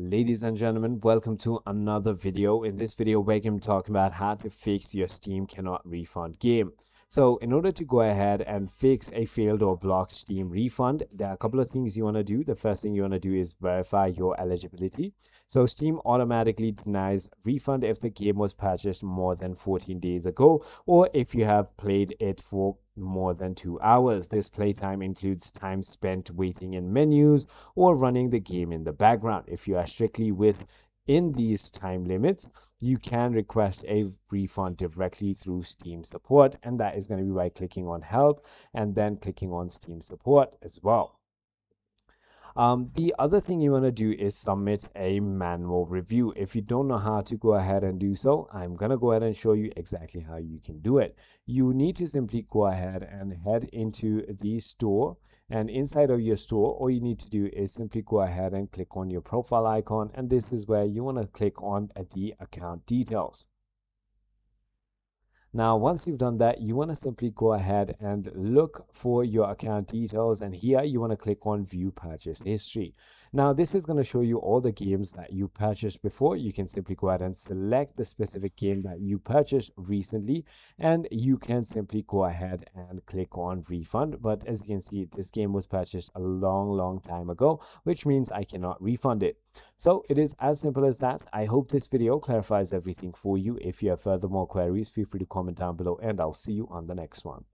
Ladies and gentlemen, welcome to another video. In this video, we're going to be talking about how to fix your Steam cannot refund game. So in order to go ahead and fix a failed or blocked Steam refund, there are a couple of things you want to do. The first thing you want to do is verify your eligibility. So Steam automatically denies refund if the game was purchased more than 14 days ago, or if you have played it for more than 2 hours. This playtime includes time spent waiting in menus or running the game in the background. If you are strictly within these time limits, you can request a refund directly through Steam support, and that is going to be by clicking on help and then clicking on Steam support as well. The other thing you want to do is submit a manual review. If you don't know how to go ahead and do so, I'm going to go ahead and show you exactly how you can do it. You need to simply go ahead and head into the store, and inside of your store, all you need to do is simply go ahead and click on your profile icon, and this is where you want to click on the account details. Now, once you've done that, you want to simply go ahead and look for your account details. And here you want to click on view purchase history. Now, this is going to show you all the games that you purchased before. You can simply go ahead and select the specific game that you purchased recently, and you can simply go ahead and click on refund. But as you can see, this game was purchased a long time ago, which means I cannot refund it. So it is as simple as that. I hope this video clarifies everything for you. If you have further more queries, feel free to comment down below, and I'll see you on the next one.